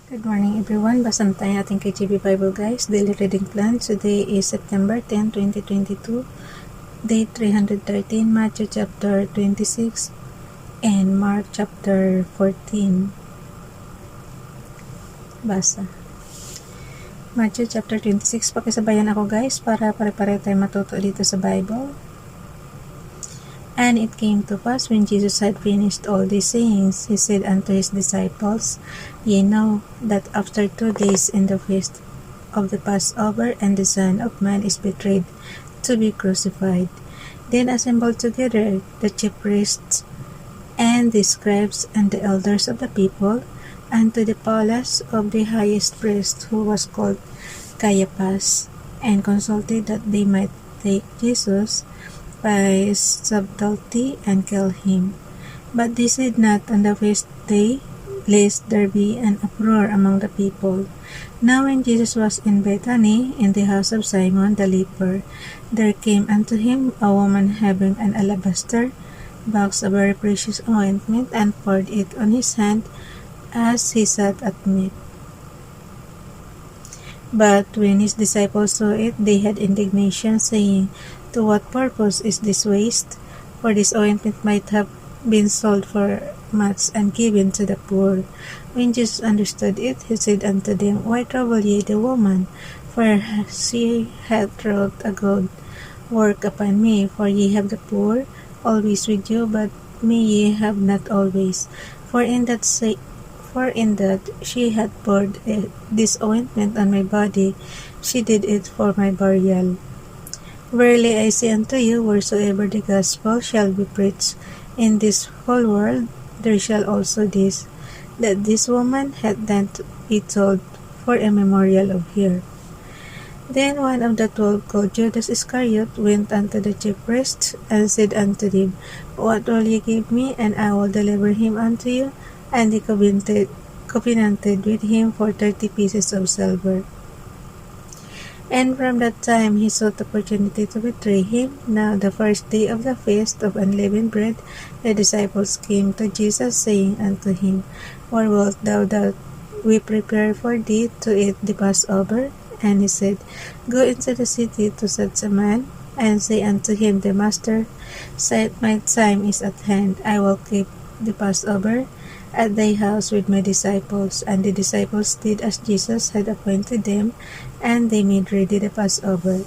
Good morning everyone. Basahin tayo ating KGB Bible guys. Daily reading plan. Today is September 10, 2022. Day 313, Matthew chapter 26 and Mark chapter 14. Basa. Matthew chapter 26. Pakisabayan ako guys para pare-pare tayo matuto dito sa Bible. And it came to pass when Jesus had finished all these sayings, he said unto his disciples, Ye know that after 2 days in the feast of the Passover, and the Son of Man is betrayed to be crucified. Then assembled together the chief priests and the scribes and the elders of the people, unto the palace of the highest priest, who was called Caiaphas, and consulted that they might take Jesus by subtlety and kill him. But they said not on the feast day, lest there be an uproar among the people. Now when Jesus was in Bethany, in the house of Simon the leper, there came unto him a woman having an alabaster box of very precious ointment, and poured it on his hand as he sat at meat. But when his disciples saw it, they had indignation, saying, To what purpose is this waste? For this ointment might have been sold for much and given to the poor. When Jesus understood it, he said unto them, Why trouble ye the woman? For she hath wrought a good work upon me. For ye have the poor always with you, but me ye have not always. For in that she had poured this ointment on my body, she did it for my burial. Verily I say unto you, wheresoever the gospel shall be preached in this whole world, there shall also this, that this woman hath done to be told for a memorial of her. Then one of the 12, called Judas Iscariot, went unto the chief priests, and said unto them, What will ye give me, and I will deliver him unto you? And they covenanted with him for 30 pieces of silver. And from that time he sought opportunity to betray him. Now the first day of the feast of unleavened bread, the disciples came to Jesus, saying unto him, Where wilt thou that we prepare for thee to eat the Passover? And he said, Go into the city to such a man, and say unto him, The Master said, My time is at hand. I will keep the Passover at thy house with my disciples. And the disciples did as Jesus had appointed them, and they made ready the Passover.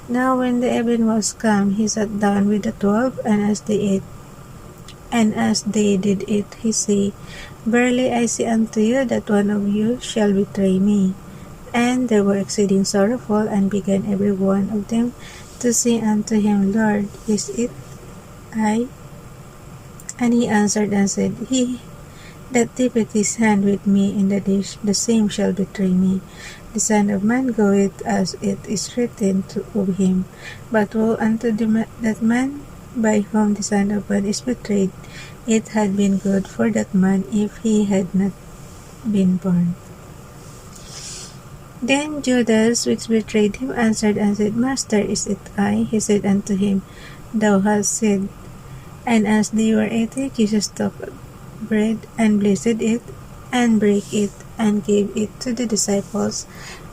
Now when the even was come, he sat down with the 12, and as they did eat, he said, Verily I say unto you, that one of you shall betray me. And they were exceeding sorrowful, and began every one of them to say unto him, Lord, is it I? And he answered and said, He that dippeth his hand with me in the dish, the same shall betray me. The Son of Man goeth as it is written of him. But woe unto that man by whom the Son of Man is betrayed. It had been good for that man if he had not been born. Then Judas, which betrayed him, answered and said, Master, is it I? He said unto him, Thou hast said. And as they were eating, Jesus took bread, and blessed it, and brake it, and gave it to the disciples,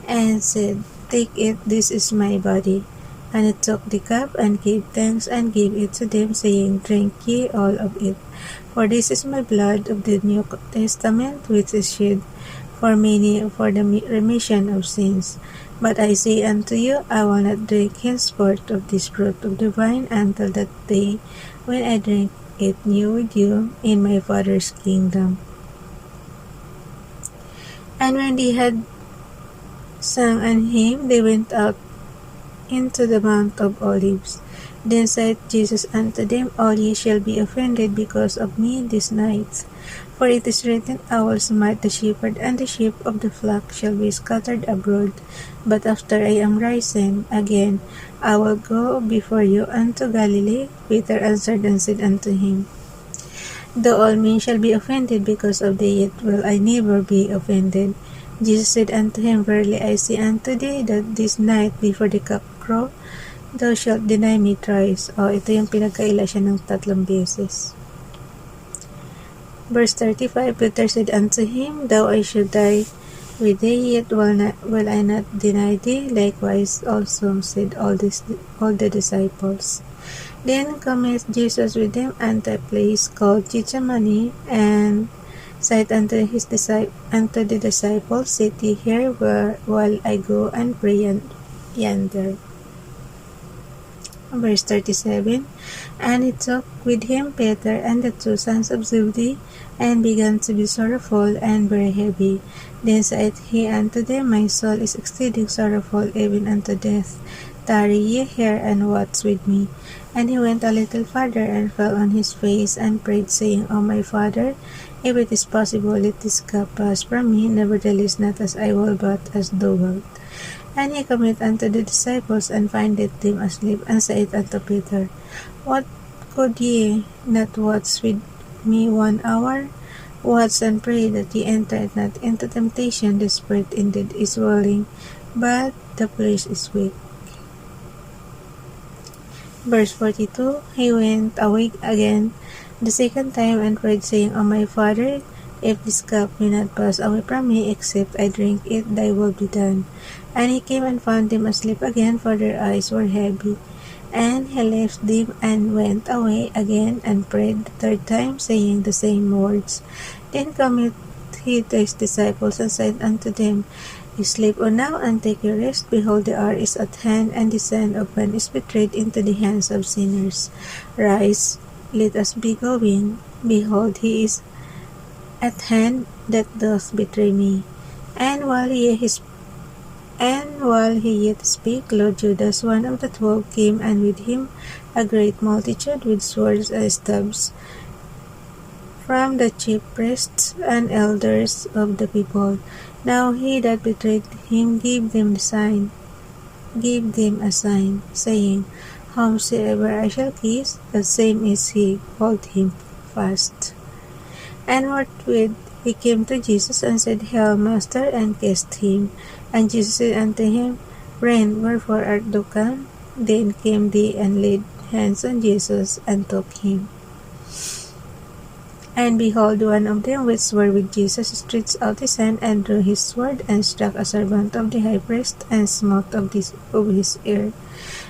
and said, Take it, this is my body. And he took the cup, and gave thanks, and gave it to them, saying, Drink ye all of it, for this is my blood of the New Testament, which is shed for many for the remission of sins. But I say unto you, I will not drink henceforth of this fruit of the vine until that day when I drink it new with you in my Father's kingdom. And when they had sung an hymn, they went out into the Mount of Olives. Then said Jesus unto them, All ye shall be offended because of me this night. For it is written, I will smite the shepherd, and the sheep of the flock shall be scattered abroad. But after I am risen again, I will go before you unto Galilee. Peter answered and said unto him, Though all men shall be offended because of thee, yet will I never be offended. Jesus said unto him, Verily I say unto thee, that this night before the cock crow, thou shalt deny me thrice. Ito yung pinagkaila siya ng 3 beses. Verse 35, Peter said unto him, Though I should die 3 days yet will I not deny thee. Likewise also said all the disciples. Then cometh Jesus with them unto a place called Gethsemane, and said unto the disciples, Sit ye here while I go and pray yonder. Verse 37. And he took with him Peter and the two sons of Zebedee, and began to be sorrowful and very heavy. Then said he unto them, My soul is exceeding sorrowful, even unto death. Tarry ye here, and watch with me. And he went a little farther, and fell on his face, and prayed, saying, O my Father, if it is possible, let this cup pass from me. Nevertheless, not as I will, but as thou wilt. And he cometh unto the disciples, and findeth them asleep, and saith unto Peter, What, could ye not watch with me 1 hour? Watch and pray that ye enter not into temptation. The spirit indeed is willing, but the flesh is weak. Verse 42. He went away again the second time, and prayed, saying, O my Father, if this cup may not pass away from me, except I drink it, thy will be done. And he came and found them asleep again, for their eyes were heavy. And he left them, and went away again, and prayed the third time, saying the same words. Then cometh he to his disciples, and said unto them, Sleep on now, and take your rest. Behold, the hour is at hand, and the Son of Man is betrayed into the hands of sinners. Rise, let us be going. Behold, he is at hand that doth betray me. And while he yet spake, Lord Judas, one of the 12, came, and with him a great multitude with swords and staves, from the chief priests and elders of the people. Now he that betrayed him gave them a sign, saying, Whomsoever I shall kiss, the same is he. Hold him fast. And forthwith he came to Jesus, and said, Hail, Master, and kissed him. And Jesus said unto him, Friend, wherefore art thou come? Then came they, and laid hands on Jesus, and took him. And behold, one of them which were with Jesus stretched out his hand, and drew his sword, and struck a servant of the high priest, and smote of his ear.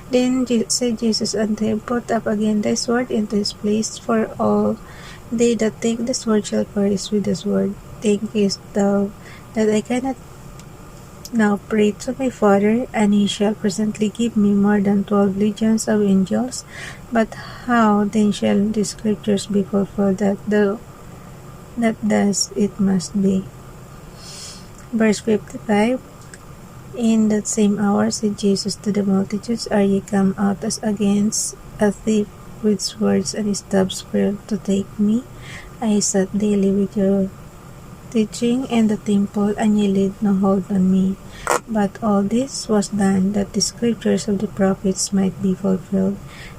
Then said Jesus unto him, Put up again thy sword into his place, for all they that take the sword shall perish with the sword. Thinkest thou that I cannot now pray to my Father, and he shall presently give me more than 12 legions of angels? But how then shall the scriptures be fulfilled that thus it must be? Verse 55. In that same hour said Jesus to the multitudes, Are ye come out as against a thief with swords and staves for to take me? I sat daily with your teaching in the temple, and ye laid no hold on me. But all this was done, that the scriptures of the prophets might be fulfilled.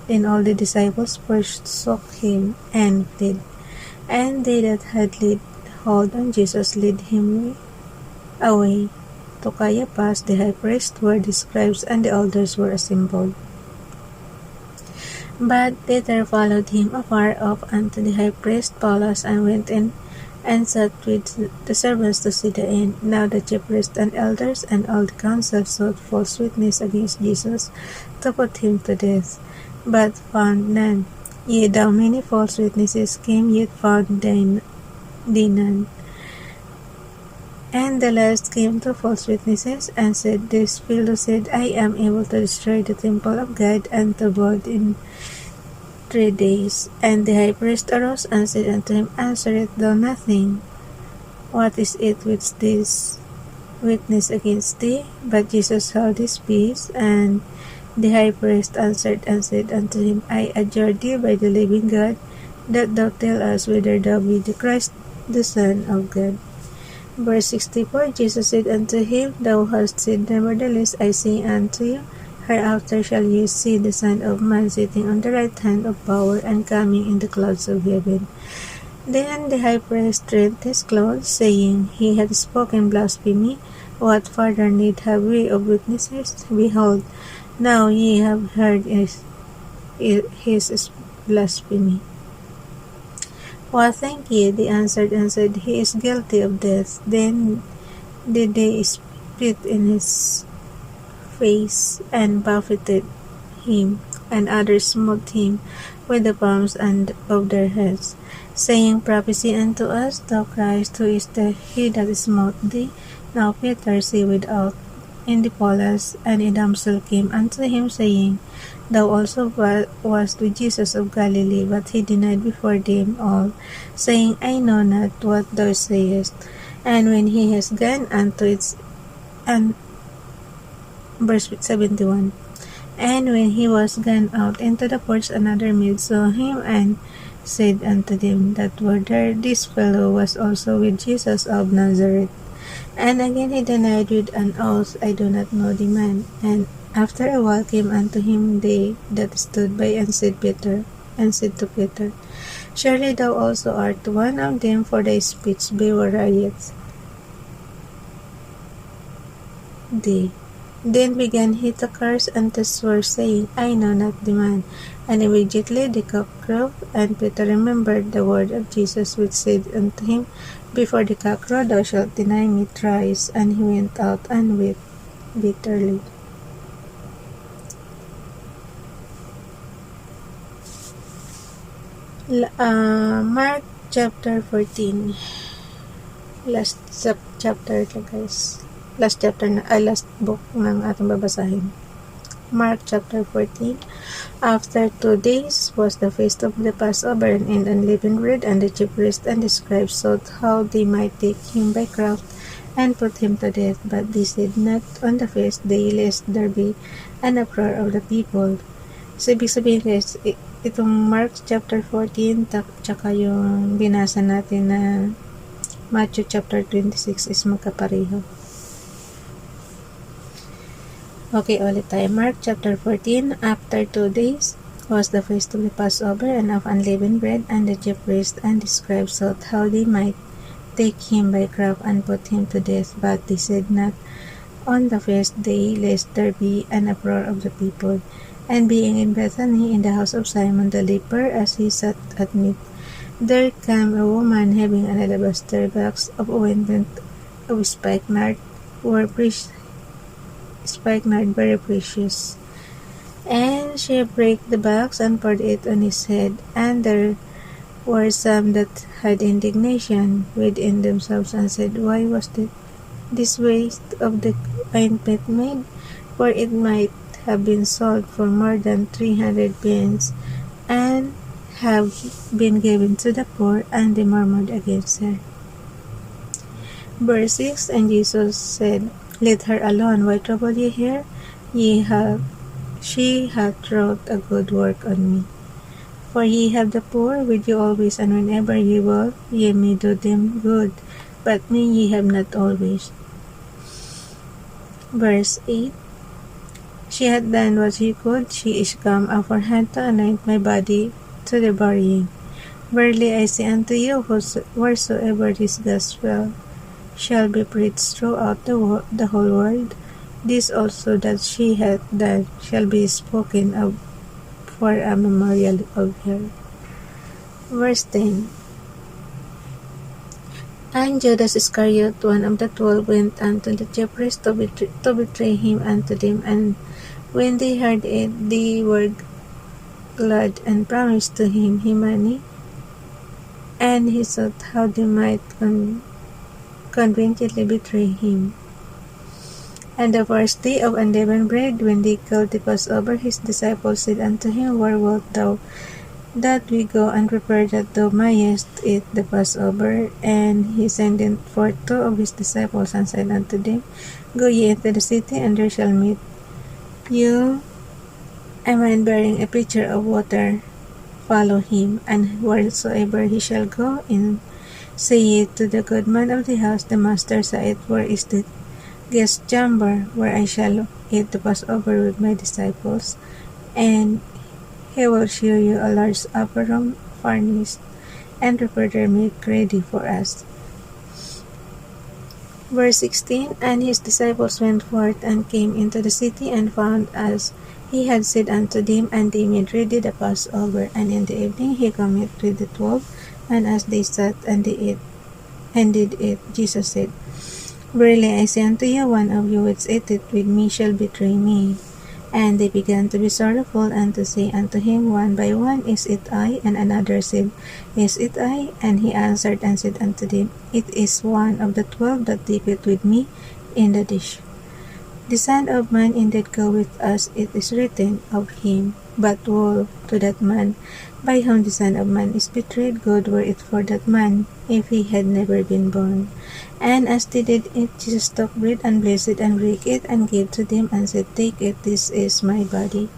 Then all the disciples forsook him, and fled. And they that had laid hold on Jesus led him away to Caiaphas the high priest, where the scribes and the elders were assembled. But Peter followed him afar off unto the high priest's palace, and went in, and sat with the servants to see the end. Now the chief priests and elders and all the council sought false witness against Jesus, to put him to death, but found none. Yea, though many false witnesses came, yet found they none. And the last came to false witnesses, and said, This fellow said, I am able to destroy the temple of God, and to build in 3 days. And the high priest arose, and said unto him, Answerest thou nothing? What is it which this witness against thee? But Jesus held his peace. And the high priest answered and said unto him, I adjure thee by the living God, that thou tell us whether thou be the Christ, the Son of God. Verse 64. Jesus said unto him, Thou hast said, Nevertheless I say unto you, hereafter shall ye see the Son of Man sitting on the right hand of power, and coming in the clouds of heaven. Then the high priest rent his clothes, saying, He hath spoken blasphemy. What further need have we of witnesses? Behold, now ye have heard his blasphemy. What think ye? They answered and said, He is guilty of death. Then did they spit in his face and buffeted him, and others smote him with the palms of their heads, saying, Prophecy unto us, thou Christ, who is he that smote thee? Now Peter said without in the palace, and a damsel came unto him, saying, Thou also wast with Jesus of Galilee. But he denied before them all, saying, I know not what thou sayest. And when he has gone unto its and verse 71. And when he was gone out into the porch, another maid saw him, and said unto them that were there, This fellow was also with Jesus of Nazareth. And again he denied with an oath, I do not know the man. And after a while came unto him they that stood by, and said to Peter, Surely thou also art one of them, for thy speech bewrayeth thee. Then began he to curse and to swear, saying, I know not the man. And immediately the cock crowed, and Peter remembered the word of Jesus, which said unto him, Before the cock crow, thou shalt deny me thrice. And he went out and wept bitterly. Mark chapter 14. Last chapter na guys. Last book ng ating babasahin. Mark chapter 14. After 2 days was the feast of the Passover, and in unleavened bread, and the chief priests and the scribes sought how they might take him by craft and put him to death, but they said not on the feast day, lest there be an uproar of the people. So, ibig sabihin guys, itong Mark chapter 14 tsaka yung binasa natin na Matthew chapter 26 is magkapareho. Okay, ulit tayo. Mark chapter 14. After 2 days was the feast of the Passover, and of unleavened bread, and the chief priests and the scribes sought how they might take him by craft and put him to death, but they said not on the feast day, lest there be an uproar of the people. And being in Bethany, in the house of Simon the leper, as he sat at meat, there came a woman having an alabaster box of ointment of spikenard, very precious. And she brake the box and poured it on his head. And there were some that had indignation within themselves, and said, Why was this waste of the ointment made? For it might have been sold for more than 300 pence, and have been given to the poor. And they murmured against her. Verse 6. And Jesus said, Let her alone, why trouble ye her? She hath wrought a good work on me. For ye have the poor with you always, and whenever ye will, ye may do them good, but me ye have not always. Verse 8. She had done what she could. She is come aforehand to anoint my body to the burying. Verily I say unto you, wheresoever this gospel shall be preached throughout the whole world, this also that she hath done shall be spoken of for a memorial of her. Verse 10. And Judas Iscariot, one of the 12, went unto the chief priests to betray him unto them. And when they heard it, they were glad, and promised to him money. And he sought how they might conveniently betray him. And the first day of unleavened bread, when they killed the Passover, his disciples said unto him, Where wilt thou that we go and prepare that thou mayest eat the Passover? And he sendeth forth 2 of his disciples, and said unto them, Go ye into the city, and there shall meet you a man bearing a pitcher of water. Follow him, and wheresoever he shall go in, say ye to the good man of the house, The master saith, Where is the guest chamber, where I shall eat the Passover with my disciples? And he will show you a large upper room furnished, and prepare their meat ready for us. Verse 16. And his disciples went forth, and came into the city, and found as he had said unto them, and they made ready the Passover. And in the evening he cometh with the 12, and as they sat and did eat, Jesus said, Verily I say unto you, one of you which eateth with me shall betray me. And they began to be sorrowful, and to say unto him one by one, Is it I? And another said, Is it I? And he answered and said unto them, It is one of the 12 that dippeth with me in the dish. The Son of Man indeed goeth as it is written of him. But woe to that man by whom the Son of Man is betrayed. Good were it for that man if he had never been born. And as they did eat, Jesus took bread and blessed it and brake it and gave to them and said, Take it, this is my body.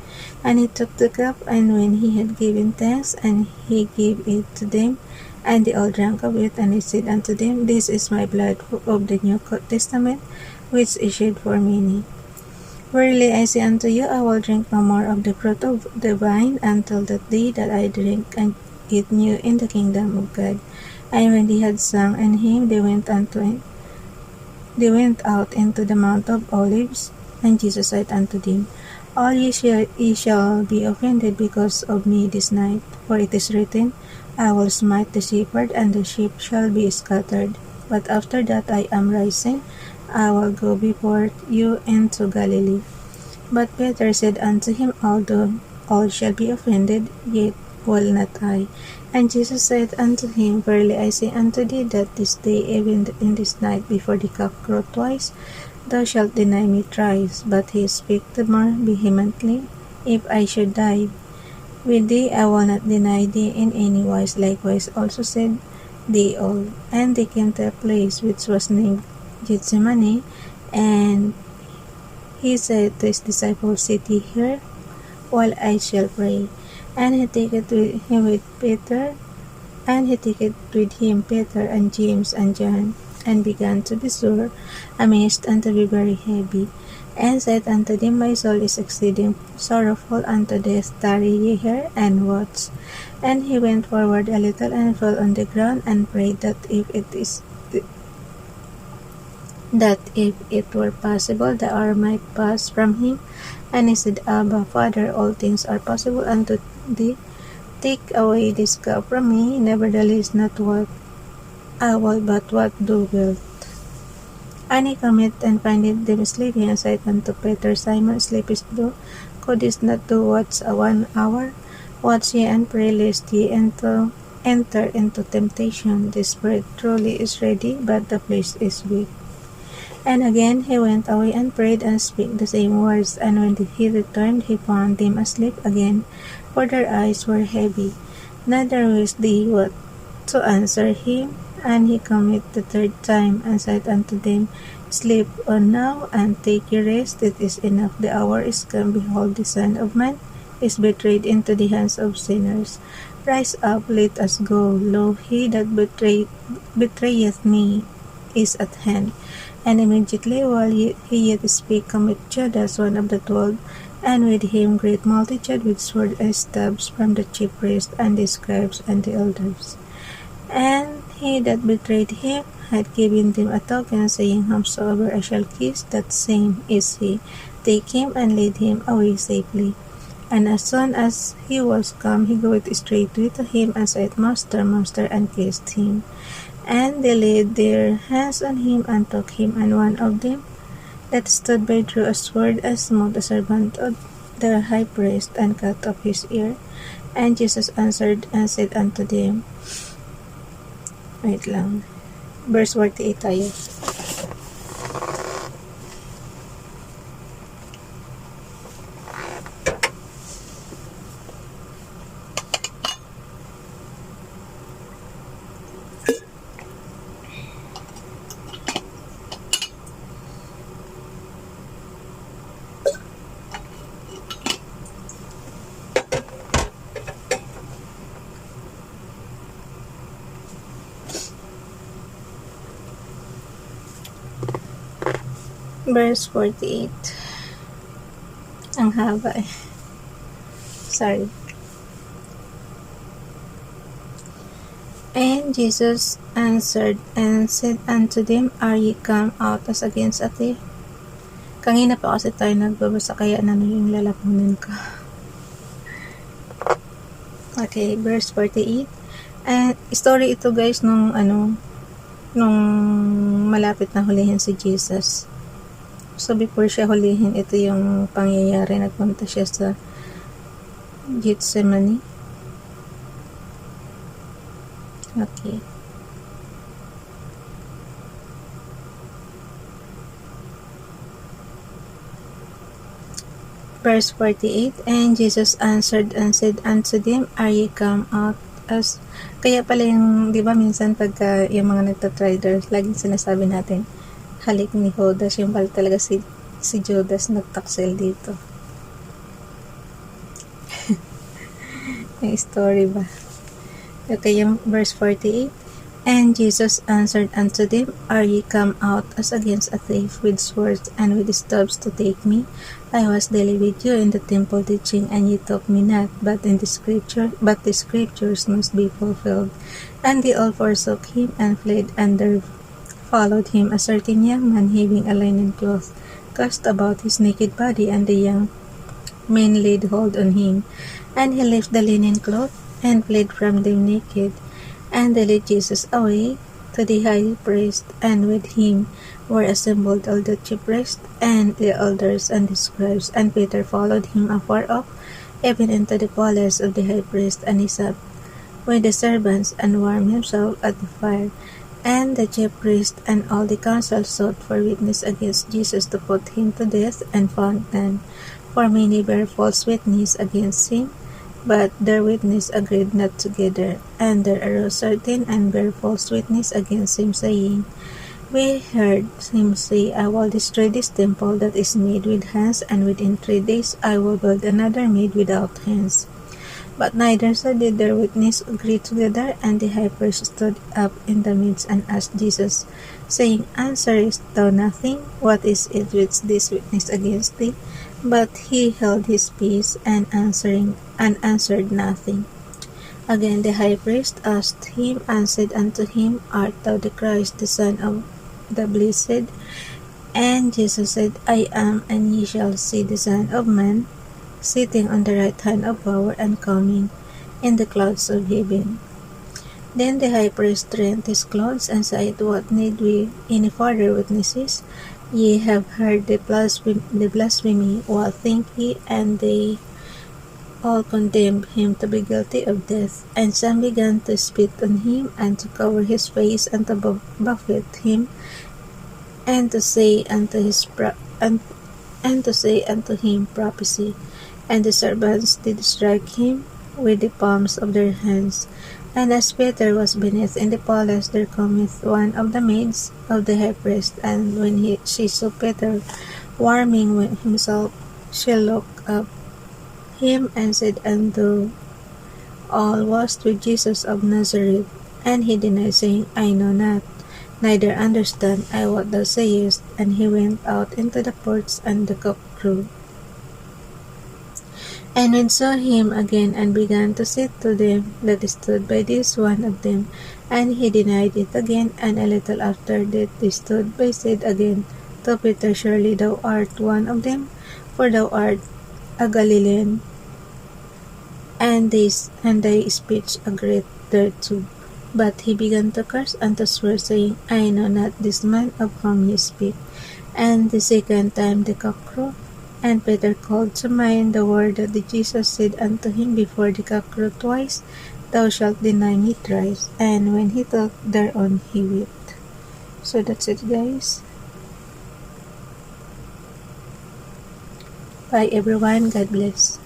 And he took the cup, and when he had given thanks, and he gave it to them, and they all drank of it. And he said unto them, This is my blood of the New Testament, which is shed for many. Verily I say unto you, I will drink no more of the fruit of the vine until that day that I drink and eat new in the kingdom of God. And when they had sung an hymn, they went out into the Mount of Olives. And Jesus said unto them, All ye shall be offended because of me this night. For it is written, I will smite the shepherd, and the sheep shall be scattered. But after that I am rising, I will go before you into Galilee. But Peter said unto him, Although all shall be offended, yet will not I. And Jesus said unto him, Verily I say unto thee, that this day, even in this night, before the cock crow twice, thou shalt deny me thrice. But he spake the more vehemently, If I should die with thee, I will not deny thee in any wise. Likewise also said they all. And they came to a place which was named Gethsemane, and he said to his disciples, Sit ye here, while I shall pray. And he taketh with him Peter and James and John, and began to be sore, amazed, and to be very heavy, and said unto them, My soul is exceeding sorrowful unto death. Tarry ye here, and watch. And he went forward a little, and fell on the ground, and prayed that if it were possible, the hour might pass from him. And he said, Abba, Father, all things are possible unto thee. Take away this cup from me. Nevertheless, not what I will, but what thou wilt. And he cometh and findeth them sleeping, and said unto Peter, Simon, sleepest thou? Couldest not thou watch 1 hour? Watch ye and pray, lest ye enter into temptation. The spirit truly is ready, but the flesh is weak. And again he went away and prayed and spake the same words. And when he returned, he found them asleep again, for their eyes were heavy. Neither wist they what to answer him. And he cometh the third time, and said unto them, Sleep on now, and take your rest. It is enough, the hour is come. Behold, the Son of Man is betrayed into the hands of sinners. Rise up, let us go. Lo, he that betrayeth me is at hand. And immediately while he yet spake, cometh Judas, one of the 12, and with him great multitude with swords and staves from the chief priests and the scribes and the elders. And he that betrayed him had given them a token, saying, Whomsoever I shall kiss, that same is he. Take him and lead him away safely. And as soon as he was come, he goeth straightway to him, and said, Master, Master, and kissed him. And they laid their hands on him, and took him. And one of them that stood by drew a sword, and smote the servant of the high priest, and cut off his ear. And Jesus answered and said unto them, Wait lang. Verse 48 tayo. Verse 48. Ang haba eh. Sorry. And Jesus answered and said unto them, Are ye come out as against a thief? Kanina pa kasi tayo nagbabasa, kaya yung lalapunan ko. Okay, verse 48. And story ito guys nung nung malapit na hulihin si Jesus. So before siya hulihin, ito yung pangyayari. Nagpunta siya sa Gethsemane. Okay. Verse 48, and Jesus answered and said unto them, Are ye come out as... Kaya pala yung, di ba minsan pagka yung mga nagtatraders, laging sinasabi natin, halik ni Judas, yung pala talaga si Judas nagtaksel dito. Yung story ba? Okay, yung verse 48, and Jesus answered unto them, Are ye come out as against a thief with swords and with staves to take me? I was daily with you in the temple teaching, and ye took me not, but the scriptures must be fulfilled. And they all forsook him and fled, and there followed him a certain young man having a linen cloth cast about his naked body, and the young men laid hold on him. And he left the linen cloth and fled from them naked. And they led Jesus away to the high priest, and with him were assembled all the chief priests and the elders and the scribes. And Peter followed him afar off, even into the palace of the high priest, and he sat with the servants and warmed himself at the fire. And the chief priest and all the council sought for witness against Jesus to put him to death, and found none. For many bare false witness against him, but their witness agreed not together. And there arose certain and bare false witness against him, saying, We heard him say, I will destroy this temple that is made with hands, and within 3 days I will build another made without hands. But neither so did their witness agree together. And the high priest stood up in the midst and asked Jesus, saying, Answerest thou nothing? What is it which this witness against thee? But he held his peace, and answered nothing. Again the high priest asked him, and said unto him, Art thou the Christ, the Son of the Blessed? And Jesus said, I am, and ye shall see the Son of Man sitting on the right hand of power, and coming in the clouds of heaven. Then the high priest rent his clothes, and said, What need we any further witnesses? Ye have heard the blasphemy. What think ye? And they all condemned him to be guilty of death. And some began to spit on him, and to cover his face, and to buffet him, and to say unto him prophecy. And the servants did strike him with the palms of their hands. And as Peter was beneath in the palace, there cometh one of the maids of the high priest, and when she saw Peter warming himself, she looked up him, and said unto all, Was with Jesus of Nazareth? And he denied, saying, I know not, neither understand I what thou sayest. And he went out into the courts, and the cock crew. And when saw him again, and began to say to them that stood by this one of them, and he denied it again. And a little after that they stood by, said again to Peter, Surely thou art one of them, for thou art a Galilean. And thy speech agreed thereto. But he began to curse and to swear, saying, I know not this man of whom ye speak. And the second time the cock crowed. And Peter called to mind the word that Jesus said unto him before the cock crew twice, Thou shalt deny me thrice. And when he thought thereon, he wept. So that's it, guys. Bye everyone. God bless.